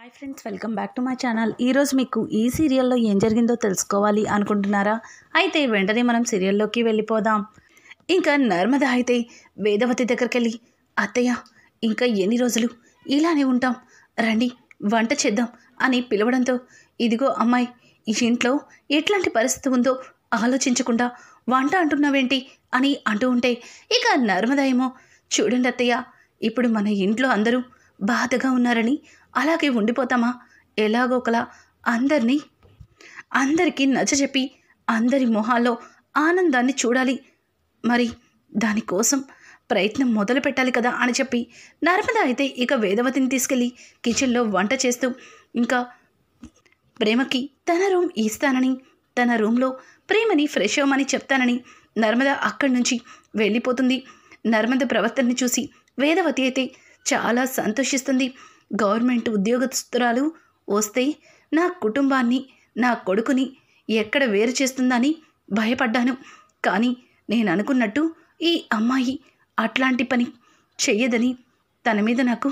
Hi friends, welcome back to my channel. ఈరోజు మీకు ఈ సీరియల్లో ఏం జరిగిందో తెలుసుకోవాలి అనుకుంటున్నారా? అయితే వెంటనే మనం సీరియల్లోకి వెళ్ళిపోదాం. ఇంకా నర్మద అయితే వేదవతి దగ్గరికి వెళ్ళి, అత్తయ్య ఇంకా ఎన్ని రోజులు ఇలానే ఉంటాం, రండి వంట చేద్దాం అని పిలవడంతో, ఇదిగో అమ్మాయి, ఈ ఇంట్లో ఎట్లాంటి పరిస్థితి ఉందో ఆలోచించకుండా వంట అంటున్నావేంటి అని అంటూ ఉంటే, ఇక నర్మద ఏమో, చూడండి అత్తయ్య, ఇప్పుడు మన ఇంట్లో అందరూ బాధగా ఉన్నారని అలాగే ఉండిపోతామా? ఎలాగో ఒకలా అందరికీ నచ్చజెప్పి అందరి మొహాల్లో ఆనందాన్ని చూడాలి, మరి దానికోసం ప్రయత్నం మొదలు పెట్టాలి కదా అని చెప్పి నర్మద అయితే ఇక వేదవతిని తీసుకెళ్ళి కిచెన్లో వంట చేస్తూ, ఇంకా ప్రేమకి తన రూమ్ ఇస్తానని, తన రూమ్లో ప్రేమని ఫ్రెష్ అవ్వమని చెప్తానని నర్మద అక్కడి నుంచి వెళ్ళిపోతుంది. నర్మద ప్రవర్తనని చూసి వేదవతి అయితే చాలా సంతోషిస్తుంది. గవర్నమెంట్ ఉద్యోగస్తురాలు వస్తే నా కుటుంబాన్ని, నా కొడుకుని ఎక్కడ వేరు చేస్తుందని భయపడ్డాను, కానీ నేను అనుకున్నట్టు ఈ అమ్మాయి అట్లాంటి పని చెయ్యదని తన మీద నాకు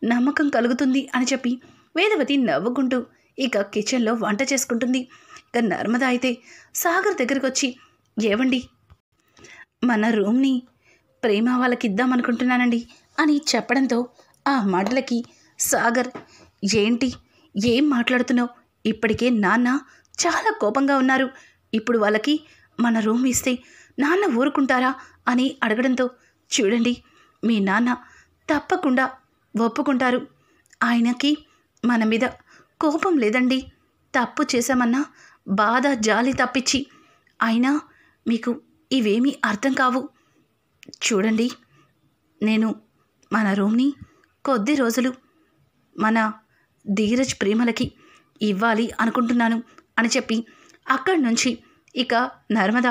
నమ్మకం కలుగుతుంది అని చెప్పి వేదవతి నవ్వుకుంటూ ఇక కిచెన్లో వంట చేసుకుంటుంది. ఇక నర్మద అయితే సాగర్ దగ్గరికి వచ్చి, ఏవండి, మన రూమ్ని ప్రేమ వాళ్ళకి ఇద్దామనుకుంటున్నానండి అని చెప్పడంతో, ఆ మాటలకి సాగర్, ఏంటి, ఏం మాట్లాడుతున్నావు? ఇప్పటికే నాన్న చాలా కోపంగా ఉన్నారు, ఇప్పుడు వాళ్ళకి మన రూమ్ ఇస్తే నాన్న ఊరుకుంటారా అని అడగడంతో, చూడండి, మీ నాన్న తప్పకుండా ఒప్పుకుంటారు, ఆయనకి మన మీద కోపం లేదండి, తప్పు చేశామన్నా బాధ జాలి తప్పించి, అయినా మీకు ఇవేమీ అర్థం కావు. చూడండి, నేను మన రూమ్ని కొద్ది రోజులు మన ధీరజ్ ప్రేమలకి ఇవ్వాలి అనుకుంటున్నాను అని చెప్పి అక్కడి నుంచి ఇక నర్మద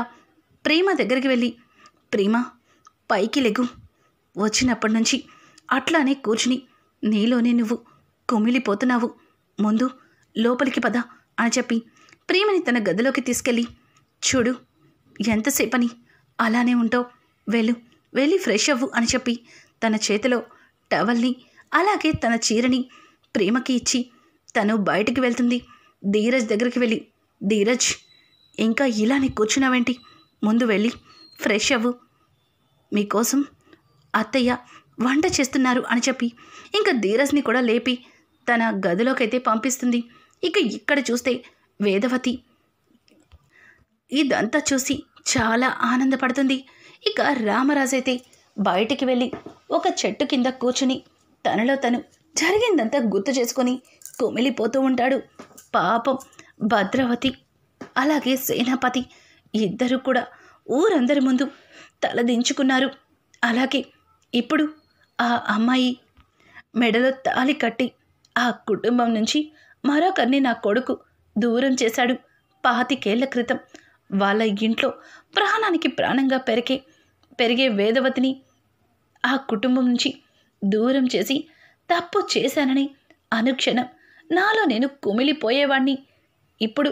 ప్రేమ దగ్గరికి వెళ్ళి, ప్రేమ, పైకి లెగు, వచ్చినప్పటి నుంచి అట్లానే కూర్చుని నీలోనే నువ్వు కుమిలిపోతున్నావు, ముందు లోపలికి పద అని చెప్పి ప్రేమని తన గదిలోకి తీసుకెళ్ళి, చూడు, ఎంతసేపని అలానే ఉంటావు, వెళ్ళి ఫ్రెష్ అవ్వు అని చెప్పి తన చేతిలో టవల్ని అలాగే తన చీరని ప్రేమకి ఇచ్చి తను బయటికి వెళ్తుంది. ధీరజ్ దగ్గరికి వెళ్ళి, ధీరజ్, ఇంకా ఇలానే కూర్చున్నావేంటి, ముందు వెళ్ళి ఫ్రెష్ అవ్వు, మీకోసం అత్తయ్య వంట చేస్తున్నారు అని చెప్పి ఇంకా ధీరజ్ని కూడా లేపి తన గదిలోకైతే పంపిస్తుంది. ఇక ఇక్కడ చూస్తే వేదవతి ఇదంతా చూసి చాలా ఆనందపడుతుంది. ఇక రామరాజు అయితే బయటికి వెళ్ళి ఒక చెట్టు కింద కూర్చుని తనలో తను జరిగిందంతా గుర్తు చేసుకొని కుమిలిపోతూ ఉంటాడు. పాపం భద్రావతి అలాగే సేనాపతి ఇద్దరు కూడా ఊరందరి ముందు తలదించుకున్నారు. అలాగే ఇప్పుడు ఆ అమ్మాయి మెడలో తాళి కట్టి ఆ కుటుంబం నుంచి మరొకరిని నా కొడుకు దూరం చేశాడు. 25 ఏళ్ల క్రితం వాళ్ళ ఇంట్లో ప్రాణానికి ప్రాణంగా పెరిగే వేదవతిని ఆ కుటుంబం నుంచి దూరం చేసి తప్పు చేశానని అనుక్షణం నాలో నేను కుమిలిపోయేవాణ్ణి. ఇప్పుడు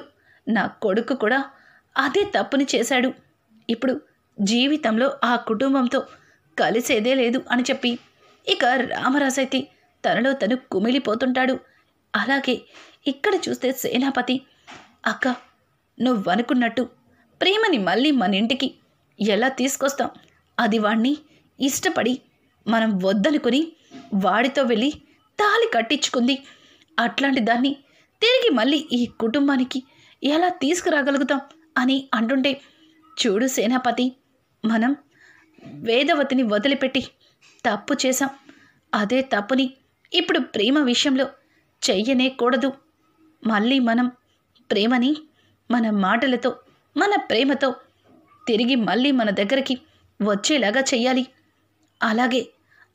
నా కొడుకు కూడా అదే తప్పుని చేశాడు. ఇప్పుడు జీవితంలో ఆ కుటుంబంతో కలిసేదే లేదు అని చెప్పి ఇక రామరాజు అయితే తనలో తను కుమిలిపోతుంటాడు. అలాగే ఇక్కడ చూస్తే సేనాపతి, అక్క, నువ్వనుకున్నట్టు ప్రేమని మళ్ళీ మన ఇంటికి ఎలా తీసుకొస్తాం? అది వాణ్ణి ఇష్టపడి మనం వద్దనుకుని వాడితో వెళ్ళి తాళి కట్టించుకుంది. అట్లాంటి దాన్ని తిరిగి మళ్ళీ ఈ కుటుంబానికి ఎలా తీసుకురాగలుగుతాం అని అంటుంటే, చూడు సేనాపతి, మనం వేదవతిని వదిలిపెట్టి తప్పు చేశాం. అదే తప్పుని ఇప్పుడు ప్రేమ విషయంలో చెయ్యనే కూడదు. మళ్ళీ మనం ప్రేమని మన మాటలతో, మన ప్రేమతో తిరిగి మళ్ళీ మన దగ్గరికి వచ్చేలాగా చెయ్యాలి. అలాగే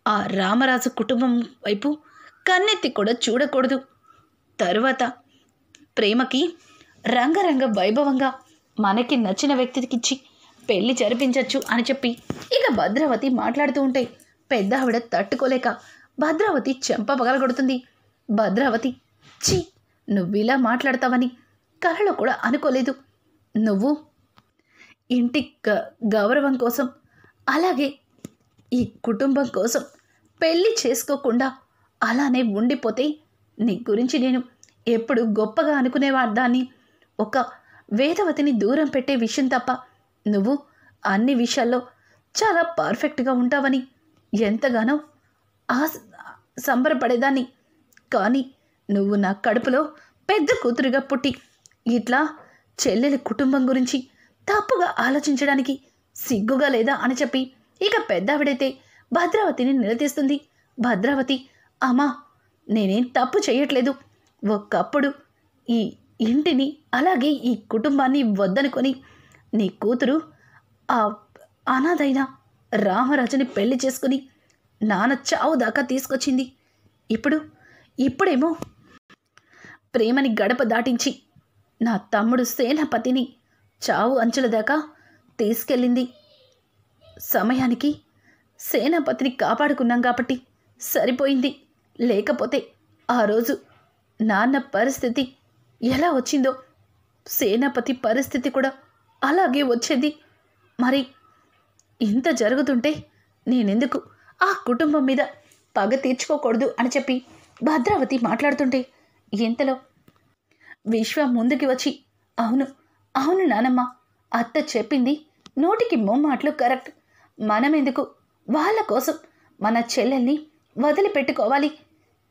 ఆ రామరాజు కుటుంబం వైపు కన్నెత్తి కూడా చూడకూడదు. తరువాత ప్రేమకి రంగరంగ వైభవంగా మనకి నచ్చిన వ్యక్తికిచ్చి పెళ్లి జరిపించవచ్చు అని చెప్పి ఇక భద్రావతి మాట్లాడుతూ ఉంటే, పెద్ద ఆవిడ తట్టుకోలేక భద్రావతి చెంప పగలగొడుతుంది. భద్రావతి, ఛీ, నువ్విలా మాట్లాడతావని కలలో కూడా అనుకోలేదు. నువ్వు ఇంటి గౌరవం కోసం, అలాగే ఈ కుటుంబం కోసం పెళ్ళి చేసుకోకుండా అలానే ఉండిపోతే నీ గురించి నేను ఎప్పుడు గొప్పగా అనుకునేవాదాన్ని. ఒక వేదవతిని దూరం పెట్టే విషయం తప్ప నువ్వు అన్ని విషయాల్లో చాలా పర్ఫెక్ట్గా ఉంటావని ఎంతగానో సంబరపడేదాన్ని. కానీ నువ్వు నా కడుపులో పెద్ద కూతురుగా పుట్టి ఇట్లా చెల్లెలి కుటుంబం గురించి తప్పుగా ఆలోచించడానికి సిగ్గుగా లేదా అని చెప్పి ఇక పెద్దావిడైతే భద్రావతిని నిలదీస్తుంది. భద్రావతి, అమ్మా, నేనేం తప్పు చేయట్లేదు. ఒకప్పుడు ఈ ఇంటిని అలాగే ఈ కుటుంబాన్ని వద్దనుకొని నీ కూతురు ఆ అనాథైన రామరాజుని పెళ్లి చేసుకుని నాన్న చావు దాకా తీసుకొచ్చింది. ఇప్పుడేమో ప్రేమని గడప దాటించి నా తమ్ముడు సేనాపతిని చావు అంచుల దాకా తీసుకెళ్ళింది. సమయానికి సేనాపతిని కాపాడుకున్నాం కాబట్టి సరిపోయింది. లేకపోతే ఆ రోజు నాన్న పరిస్థితి ఎలా వచ్చిందో సేనాపతి పరిస్థితి కూడా అలాగే వచ్చేది. మరి ఇంత జరుగుతుంటే నేనెందుకు ఆ కుటుంబం మీద పగ తీర్చుకోకూడదు అని చెప్పి భద్రావతి మాట్లాడుతుంటే ఇంతలో విశ్వ ముందుకి వచ్చి, అవును అవును నానమ్మ, అత్త చెప్పింది 100కి 100 మాటలు కరెక్ట్. మనమెందుకు వాళ్ళ కోసం మన చెల్లెల్ని వదిలిపెట్టుకోవాలి?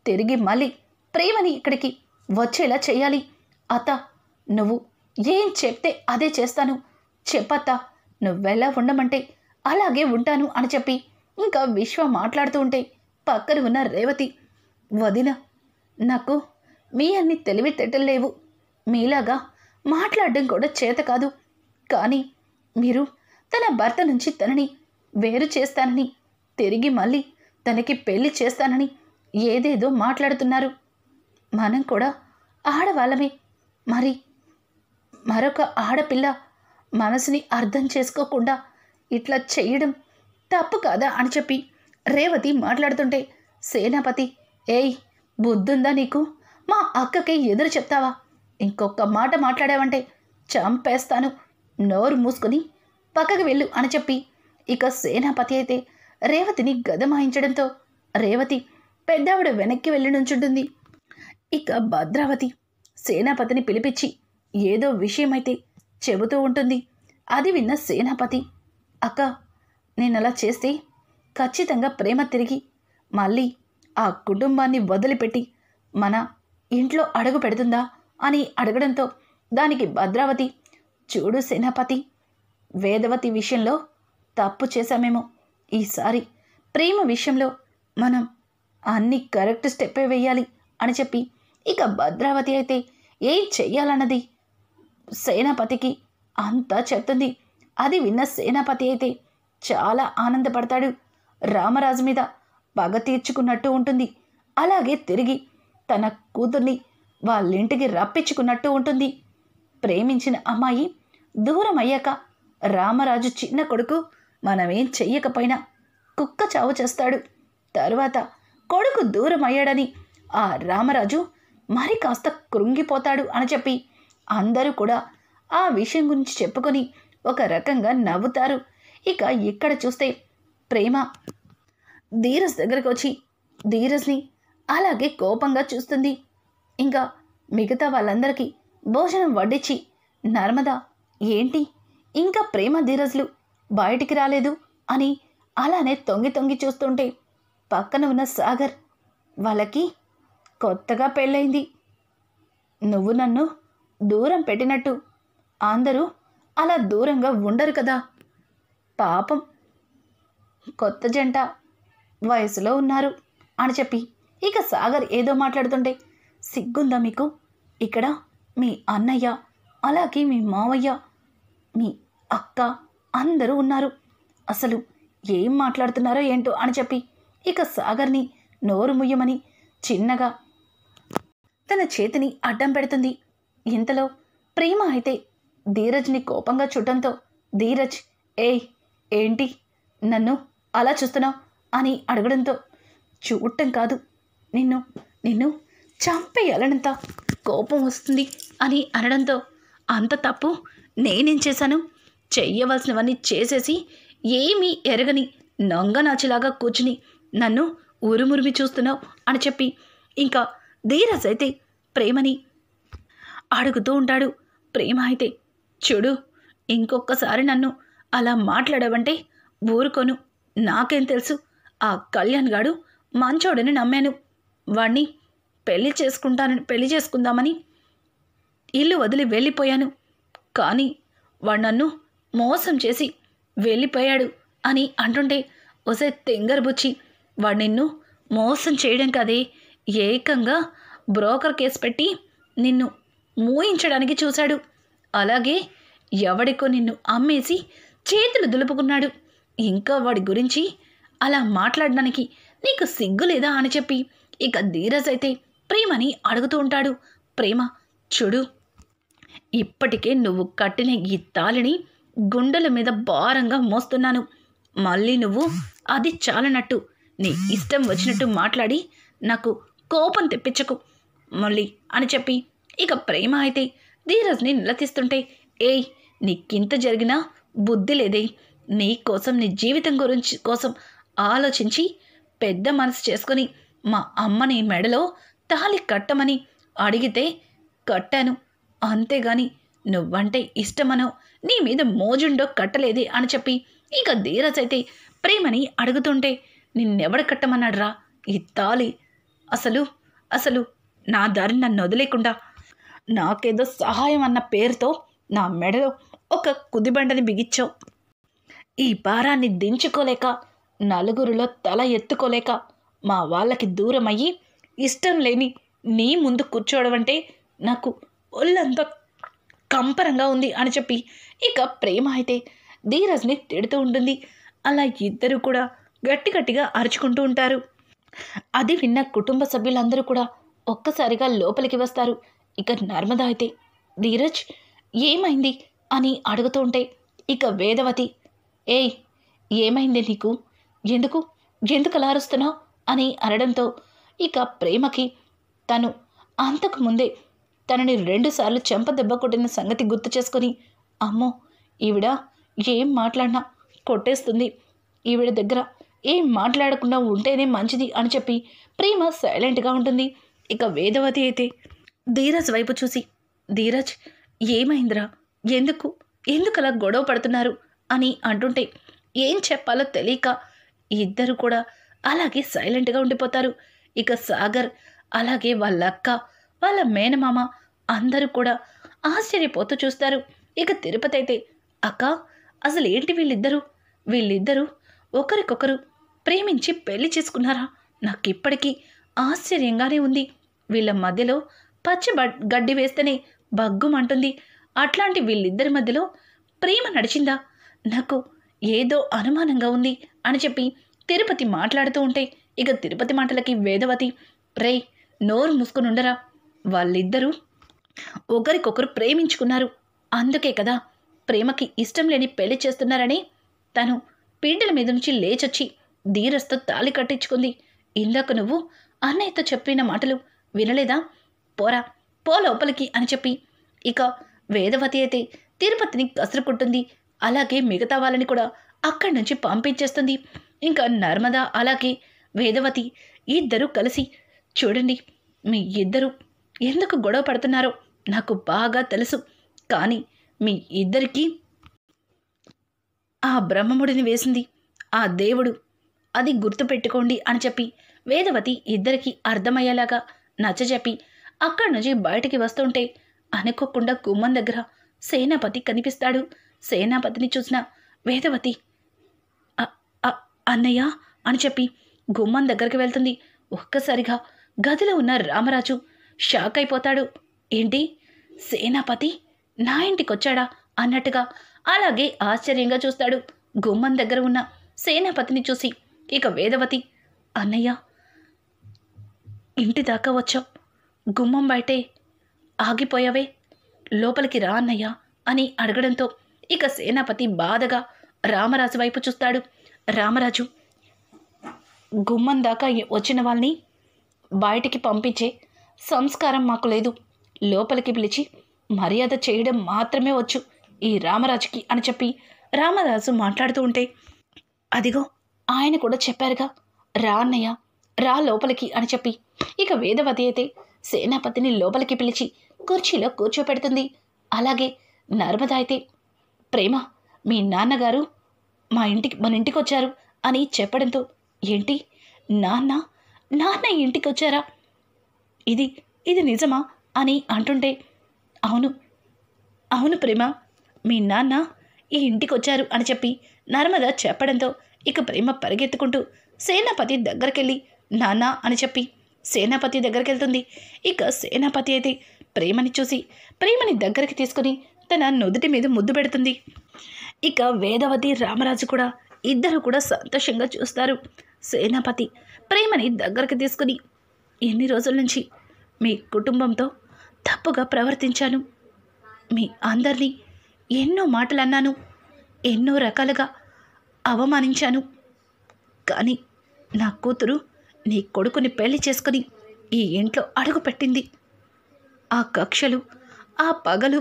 తిరిగి మళ్ళీ ప్రేమని ఇక్కడికి వచ్చేలా చేయాలి. అత్త, నువ్వు ఏం చెప్తే అదే చేస్తాను. చెప్పత్తా, నువ్వెలా ఉండమంటే అలాగే ఉంటాను అని చెప్పి ఇంకా విశ్వ మాట్లాడుతూ ఉంటే పక్కన ఉన్న రేవతి, వదిన, నాకు మీ అన్ని తెలివితేటలు లేవు, మీలాగా మాట్లాడడం కూడా చేత కాదు. కానీ మీరు తన భర్త నుంచి తనని వేరు చేస్తానని, తిరిగి మళ్ళీ తనకి పెళ్లి చేస్తానని ఏదేదో మాట్లాడుతున్నారు. మనం కూడా ఆడవాళ్ళమే. మరి మరొక ఆడపిల్ల మనసుని అర్థం చేసుకోకుండా ఇట్లా చేయడం తప్పు కాదా అని చెప్పి రేవతి మాట్లాడుతుంటే సేనాపతి, ఏయ్, బుద్ధుందా నీకు? మా అక్కకి ఎదురు చెప్తావా? ఇంకొక మాట మాట్లాడావంటే చంపేస్తాను. నోరు మూసుకొని పక్కకి వెళ్ళు అని చెప్పి ఇక సేనాపతి అయితే రేవతిని గదమాయించడంతో రేవతి పెద్దావిడ వెనక్కి వెళ్ళి నుంచుంటుంది. ఇక భద్రావతి సేనాపతిని పిలిపించి ఏదో విషయమైతే చెబుతూ ఉంటుంది. అది విన్న సేనాపతి, అక్క, నేను అలా చేస్తే ఖచ్చితంగా ప్రేమ తిరిగి మళ్ళీ ఆ కుటుంబాన్ని వదిలిపెట్టి మన ఇంట్లో అడుగు పెడుతుందా అని అడగడంతో దానికి భద్రావతి, చూడు సేనాపతి, వేదవతి విషయంలో తప్పు చేశామేమో. ఈసారి ప్రేమ విషయంలో మనం అన్ని కరెక్ట్ స్టెప్పే వేయాలి అని చెప్పి ఇక భద్రావతి అయితే ఏం చెయ్యాలన్నది సేనాపతికి అంతా చెప్తుంది. అది విన్న సేనాపతి అయితే చాలా ఆనందపడతాడు. రామరాజు మీద పగ తీర్చుకున్నట్టు ఉంటుంది. అలాగే తిరిగి తన కూతుర్ని వాళ్ళింటికి రప్పించుకున్నట్టు ఉంటుంది. ప్రేమించిన అమ్మాయి దూరం అయ్యాక రామరాజు చిన్న కొడుకు మనమేం చెయ్యకపోయినా కుక్క చావు చేస్తాడు. తరువాత కొడుకు దూరం అయ్యాడని ఆ రామరాజు మరి కాస్త కృంగిపోతాడు అని చెప్పి అందరూ కూడా ఆ విషయం గురించి చెప్పుకొని ఒక రకంగా నవ్వుతారు. ఇక ఇక్కడ చూస్తే ప్రేమ ధీరజ్ దగ్గరకు వచ్చి ధీరజ్ని అలాగే కోపంగా చూస్తుంది. ఇంకా మిగతా వాళ్ళందరికీ భోజనం వడ్డించి, నర్మదా, ఏంటి ఇంకా ప్రేమ ధీరజ్లు బయటికి రాలేదు అని అలానే తొంగి తొంగి చూస్తుంటే పక్కన ఉన్న సాగర్, వాళ్ళకి కొత్తగా పెళ్ళయింది. నువ్వు నన్ను దూరం పెట్టినట్టు అందరూ అలా దూరంగా ఉండరు కదా. పాపం కొత్త జంట వయసులో ఉన్నారు అని చెప్పి ఇక సాగర్ ఏదో మాట్లాడుతుంటే, సిగ్గుందా మీకు? ఇక్కడ మీ అన్నయ్య, అలాగే మీ మావయ్య, మీ అక్క అందరూ ఉన్నారు. అసలు ఏం మాట్లాడుతున్నారో ఏంటో అని చెప్పి ఇక సాగర్ని నోరు ముయ్యమని చిన్నగా తన చేతిని అడ్డం పెడుతుంది. ఇంతలో ప్రేమ అయితే ధీరజ్ని కోపంగా చూడటంతో, ధీరజ్, ఏయ్, ఏంటి నన్ను అలా చూస్తున్నావు అని అడగడంతో, చూడటం కాదు, నిన్ను చంపేయాలనంత కోపం వస్తుంది అని అనడంతో, అంత తప్పు నేనేం చేశాను? చెయ్యవలసినవన్నీ చేసేసి ఏమీ ఎరగని నొంగనాచిలాగా కూర్చుని నన్ను ఉరుమురిమి చూస్తున్నావు అని చెప్పి ఇంకా ధీరజ్ అయితే ప్రేమని అడుగుతూ ఉంటాడు. ప్రేమ అయితే, చూడు, ఇంకొకసారి నన్ను అలా మాట్లాడవంటే ఊరుకోను. నాకేం తెలుసు, ఆ కళ్యాణ్ గాడు మంచోడని నమ్మాను. వాణ్ణి పెళ్లి చేసుకుందామని ఇల్లు వదిలి వెళ్ళిపోయాను. కానీ వాడు నన్ను మోసం చేసి వెళ్ళిపోయాడు అని అంటుంటే, ఒసే తెంగరబుచ్చి, వాడు నిన్ను మోసం చేయడం కదే, ఏకంగా బ్రోకర్ కేసు పెట్టి నిన్ను మూయించడానికి చూశాడు. అలాగే ఎవడికో నిన్ను అమ్మేసి చేతులు దులుపుకున్నాడు. ఇంకా వాడి గురించి అలా మాట్లాడడానికి నీకు సిగ్గు లేదా అని చెప్పి ఇక ధీరజ్ అయితే ప్రేమని అడుగుతూ ఉంటాడు. ప్రేమ, చూడు, ఇప్పటికే నువ్వు కట్టిన ఈ తాళిని గుండెల మీద భారంగా మోస్తున్నాను. మళ్ళీ నువ్వు అది చాలనట్టు నీ ఇష్టం వచ్చినట్టు మాట్లాడి నాకు కోపం తెప్పించకు మళ్ళీ అని చెప్పి ఇక ప్రేమ అయితే ధీరజ్ని నిలదీస్తుంటే, ఏయ్, నీకింత జరిగినా బుద్ధి లేదే? నీ కోసం, నీ జీవితం కోసం ఆలోచించి పెద్ద మనసు చేసుకొని మా అమ్మని మెడలో తాళి కట్టమని అడిగితే కట్టాను. అంతేగాని నువ్వంటే ఇష్టమనో నీ మీద మోజుండో కట్టలేదే అని చెప్పి ఇక ధీరజ్ అయితే ప్రేమని అడుగుతుంటే, నిన్నెవడ కట్టమన్నాడ్రా ఈ తాళి? అసలు నా దారిని నన్ను వదిలేకుండా నాకేదో సహాయం అన్న పేరుతో నా మెడలో ఒక కుదిబండని బిగించావు. ఈ భారాన్ని దించుకోలేక, నలుగురిలో తల ఎత్తుకోలేక, మా వాళ్ళకి దూరం అయ్యి ఇష్టం లేని నీ ముందు కూర్చోవడం అంటే నాకు ఒళ్ళంతా కంపరంగా ఉంది అని చెప్పి ఇక ప్రేమ అయితే ధీరజ్ని తిడుతూ ఉంటుంది. అలా ఇద్దరు కూడా గట్టిగా అరుచుకుంటూ ఉంటారు. అది విన్న కుటుంబ సభ్యులందరూ కూడా ఒక్కసారిగా లోపలికి వస్తారు. ఇక నర్మద అయితే, ధీరజ్, ఏమైంది అని అడుగుతూ ఉంటే ఇక వేదవతి, ఏయ్, ఏమైంది నీకు? ఎందుకు అలా అరుస్తున్నావు అని అనడంతో ఇక ప్రేమకి తను అంతకు ముందే తనని 2 సార్లు చెంపదెబ్బ కొట్టిన సంగతి గుర్తు చేసుకొని, అమ్మో, ఈవిడ ఏం మాట్లాడినా కొట్టేస్తుంది, ఈవిడ దగ్గర ఏం మాట్లాడకుండా ఉంటేనే మంచిది అని చెప్పి ప్రేమ సైలెంట్గా ఉంటుంది. ఇక వేదవతి అయితే ధీరజ్ వైపు చూసి, ధీరజ్, ఏమైందిరా? ఎందుకు అలా గొడవ పడుతున్నారు అని అంటుంటే ఏం చెప్పాలో తెలియక ఇద్దరు కూడా అలాగే సైలెంట్గా ఉండిపోతారు. ఇక సాగర్, అలాగే వాళ్ళ అక్క, వాళ్ళ మేనమామ అందరూ కూడా ఆశ్చర్యపోతూ చూస్తారు. ఇక తిరుపతి అయితే, అక్క, అసలు ఏంటి వీళ్ళిద్దరూ ఒకరికొకరు ప్రేమించి పెళ్లి చేసుకున్నారా? నాకు ఇప్పటికీ ఆశ్చర్యంగానే ఉంది. వీళ్ళ మధ్యలో గడ్డి వేస్తేనే బగ్గుమంటుంది. అట్లాంటి వీళ్ళిద్దరి మధ్యలో ప్రేమ నడిచిందా? నాకు ఏదో అనుమానంగా ఉంది అని చెప్పి తిరుపతి మాట్లాడుతూ ఉంటే ఇక తిరుపతి మాటలకి వేదవతి, రేయ్, నోరు మూసుకుని ఉండరా, వాళ్ళిద్దరూ ఒకరికొకరు ప్రేమించుకున్నారు, అందుకే కదా ప్రేమకి ఇష్టం లేని పెళ్లి చేస్తున్నారని తను పీటల మీద నుంచి లేచొచ్చి ధీరజ్తో తాళి కట్టించుకుంది. ఇందాక నువ్వు అన్నయ్యతో చెప్పిన మాటలు వినలేదా? పో లోపలికి అని చెప్పి ఇక వేదవతి అయితే తిరుపతిని కసురుకుంటుంది. అలాగే మిగతా వాళ్ళని కూడా అక్కడి నుంచి పంపించేస్తుంది. ఇంకా నర్మద అలాగే వేదవతి ఇద్దరూ కలిసి, చూడండి, మీ ఇద్దరు ఎందుకు గొడవ పడుతున్నారో నాకు బాగా తెలుసు. కానీ మీ ఇద్దరికీ ఆ బ్రహ్మముడిని వేసింది ఆ దేవుడు, అది గుర్తుపెట్టుకోండి అని చెప్పి వేదవతి ఇద్దరికీ అర్థమయ్యేలాగా నచ్చజెప్పి అక్కడి నుంచి బయటికి వస్తుంటే అనుకోకుండా గుమ్మం దగ్గర సేనాపతి కనిపిస్తాడు. సేనాపతిని చూసిన వేదవతి, అన్నయ్య అని చెప్పి గుమ్మం దగ్గరికి వెళ్తుంది. ఒక్కసారిగా గదిలో ఉన్న రామరాజు షాక్ అయిపోతాడు. ఏంటి, సేనాపతి నా ఇంటికొచ్చాడా అన్నట్టుగా అలాగే ఆశ్చర్యంగా చూస్తాడు. గుమ్మం దగ్గర ఉన్న సేనాపతిని చూసి ఇక వేదవతి, అన్నయ్య, ఇంటి దాకా వచ్చావు, గుమ్మం బయటే ఆగిపోయావే, లోపలికి రా అన్నయ్య అని అడగడంతో ఇక సేనాపతి బాధగా రామరాజు వైపు చూస్తాడు. రామరాజు, గుమ్మం దాకా వచ్చిన వాళ్ళని బయటికి పంపించే సంస్కారం మాకు లేదు, లోపలికి పిలిచి మర్యాద చేయడం మాత్రమే వచ్చు ఈ రామరాజుకి అని చెప్పి రామరాజు మాట్లాడుతూ ఉంటే, అదిగో ఆయన కూడా చెప్పారుగా, రా అన్నయ్య, రా లోపలికి అని చెప్పి ఇక వేదవతి అయితే సేనాపతిని లోపలికి పిలిచి కుర్చీలో కూర్చోపెడుతుంది. అలాగే నర్మద అయితే, ప్రేమ, మీ నాన్నగారు మన ఇంటికి వచ్చారు అని చెప్పడంతో, ఏంటి, నాన్న నాన్న ఇంటికి వచ్చారా? ఇది నిజమా అని అంటుంటే, అవును అవును ప్రేమ, మీ నాన్న ఈ ఇంటికి వచ్చారు అని చెప్పి నర్మద చెప్పడంతో ఇక ప్రేమ పరిగెత్తుకుంటూ సేనాపతి దగ్గరికెళ్ళి నాన్న అని చెప్పి సేనాపతి దగ్గరికి వెళ్తుంది. ఇక సేనాపతి అయితే ప్రేమని చూసి ప్రేమని దగ్గరికి తీసుకుని తన నుదుటి మీద ముద్దు పెడుతుంది. ఇక వేదవతి రామరాజు కూడా ఇద్దరు కూడా సంతోషంగా చూస్తారు. సేనాపతి ప్రేమని దగ్గరికి తీసుకుని, ఎన్ని రోజుల నుంచి మీ కుటుంబంతో తప్పుగా ప్రవర్తించాను, మీ అందరినీ ఎన్నో మాటలు అన్నాను, ఎన్నో రకాలుగా అవమానించాను. కానీ నా కూతురు నీ కొడుకుని పెళ్లి చేసుకుని ఈ ఇంట్లో అడుగుపెట్టింది. ఆ కక్షలు, ఆ పగలు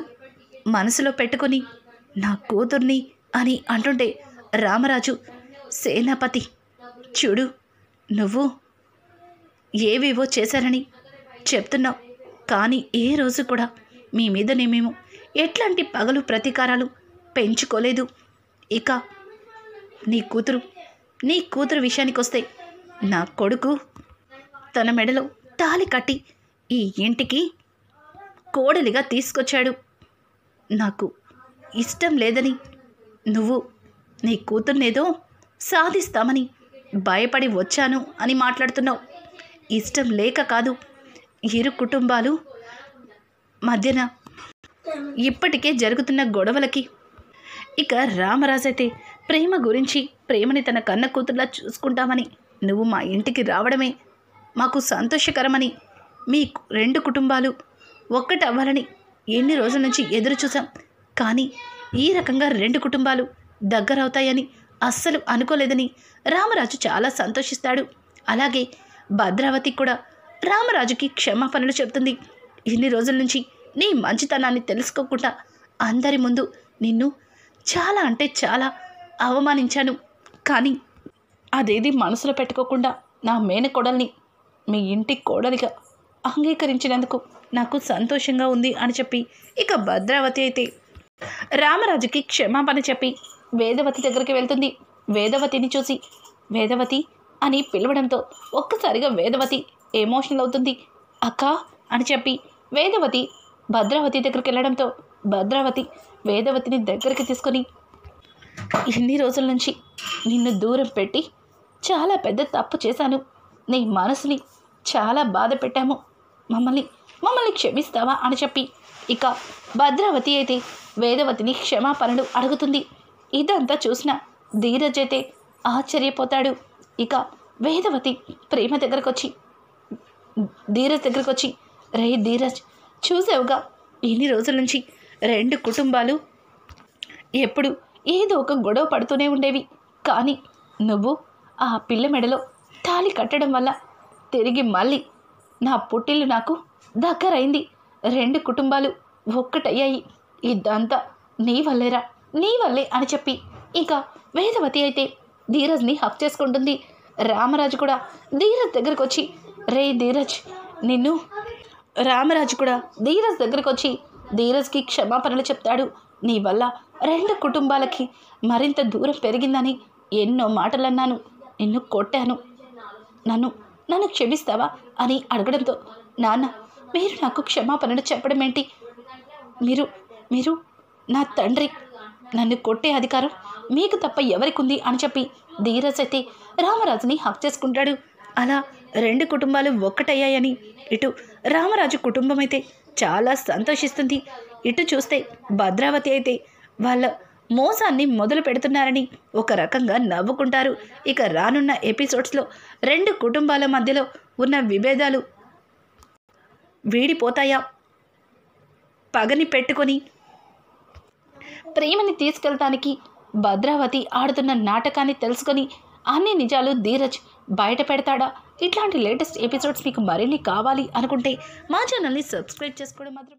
మనసులో పెట్టుకొని నా కూతుర్ని అని అంటుంటే రామరాజు, సేనాపతి చూడు, నువ్వు ఏవేవో చేశారని చెప్తున్నావు, కానీ ఏ రోజు కూడా మీ మీదనే మేము ఎట్లాంటి పగలు ప్రతీకారాలు పెంచుకోలేదు. ఇక నీ కూతురు విషయానికి వస్తే, నా కొడుకు తన మెడలో తాళి కట్టి ఈ ఇంటికి కోడలిగా తీసుకొచ్చాడు. నాకు ఇష్టం లేదని నువ్వు నీ కూతుర్నేదో సాధిస్తామని భయపడి వచ్చాను అని మాట్లాడుతున్నావు. ఇష్టం లేక కాదు, ఇరు కుటుంబాలు మధ్యన ఇప్పటికే జరుగుతున్న గొడవలకి. ఇక రామరాజు అయితే ప్రేమ గురించి, ప్రేమని తన కన్న కూతుర్లా చూసుకుంటామని నువ్వు మా ఇంటికి రావడమే మాకు సంతోషకరమని, మీ రెండు కుటుంబాలు ఒక్కటవ్వాలని ఎన్ని రోజుల నుంచి ఎదురు చూసాం. కానీ ఈ రకంగా రెండు కుటుంబాలు దగ్గరవుతాయని అస్సలు అనుకోలేదని రామరాజు చాలా సంతోషిస్తాడు. అలాగే భద్రావతి కూడా రామరాజుకి క్షమాపణలు చెప్తుంది. ఇన్ని రోజుల నుంచి నీ మంచితనాన్ని తెలుసుకోకుండా అందరి ముందు నిన్ను చాలా అంటే చాలా అవమానించాను. కానీ అదేది మనసులో పెట్టుకోకుండా నా మేనకోడల్ని మీ ఇంటి కోడలిగా అంగీకరించినందుకు నాకు సంతోషంగా ఉంది అని చెప్పి ఇక భద్రావతి అయితే రామరాజుకి క్షమాపణ చెప్పి వేదవతి దగ్గరికి వెళ్తుంది. వేదవతిని చూసి వేదవతి అని పిలవడంతో ఒక్కసారిగా వేదవతి ఎమోషనల్ అవుతుంది. అక్క అని చెప్పి వేదవతి భద్రావతి దగ్గరికి వెళ్ళడంతో భద్రావతి వేదవతిని దగ్గరికి తీసుకొని, ఇన్ని రోజుల నుంచి నిన్ను దూరం పెట్టి చాలా పెద్ద తప్పు చేశాను, నీ మనసుని చాలా బాధ పెట్టాము, మమ్మల్ని క్షమిస్తావా అని చెప్పి ఇక భద్రావతి అయితే వేదవతిని క్షమాపణలు అడుగుతుంది. ఇదంతా చూసిన ధీరజ్ అయితే ఆశ్చర్యపోతాడు. ఇక వేదవతి ప్రేమ దగ్గరకు వచ్చి ధీరజ్ దగ్గరకు వచ్చి, రే ధీరజ్, చూసావుగా ఇన్ని రోజుల నుంచి రెండు కుటుంబాలు ఎప్పుడు ఏదో ఒక గొడవ పడుతూనే ఉండేవి. కానీ నువ్వు ఆ పిల్ల మెడలో తాళి కట్టడం వల్ల తిరిగి మళ్ళీ నా పుట్టిల్లు నాకు దగ్గరైంది, రెండు కుటుంబాలు ఒక్కటయ్యాయి. ఇదంతా నీ వల్లే అని చెప్పి ఇక వేదవతి అయితే ధీరజ్ని హక్ చేసుకుంటుంది. రామరాజు కూడా ధీరజ్ దగ్గరకు వచ్చి, రే ధీరజ్, రామరాజు కూడా ధీరజ్ దగ్గరకు వచ్చి ధీరజ్కి క్షమాపణలు చెప్తాడు. నీ వల్ల రెండు కుటుంబాలకి మరింత దూరం పెరిగిందని ఎన్నో మాటలన్నాను, నిన్ను కొట్టాను, నన్ను క్షమిస్తావా అని అడగడంతో, నాన్న, మీరు నాకు క్షమాపణలు చెప్పడం ఏంటి? మీరు నా తండ్రి, నన్ను కొట్టే అధికారం మీకు తప్ప ఎవరికి ఉంది అని చెప్పి ధీరజ్ అయితే రామరాజుని హక్ చేసుకుంటాడు. అలా రెండు కుటుంబాలు ఒక్కటయ్యాయని ఇటు రామరాజు కుటుంబం అయితే చాలా సంతోషిస్తుంది. ఇటు చూస్తే భద్రావతి అయితే వాళ్ళ మోసాన్ని మొదలు పెడుతున్నారని ఒక రకంగా నవ్వుకుంటారు. ఇక రానున్న ఎపిసోడ్స్లో రెండు కుటుంబాల మధ్యలో ఉన్న విభేదాలు వీడిపోతాయా, పగని పెట్టుకొని ప్రేమని తీసుకెళ్ళటానికి భద్రావతి ఆడుతున్న నాటకాన్ని తెలుసుకొని అన్ని నిజాలు ధీరజ్ బయట పెడతాడా? ఇట్లాంటి లేటెస్ట్ ఎపిసోడ్స్ మీకు మరిన్ని కావాలి అనుకుంటే మా ఛానల్ని సబ్స్క్రైబ్ చేసుకోవడం మాత్రం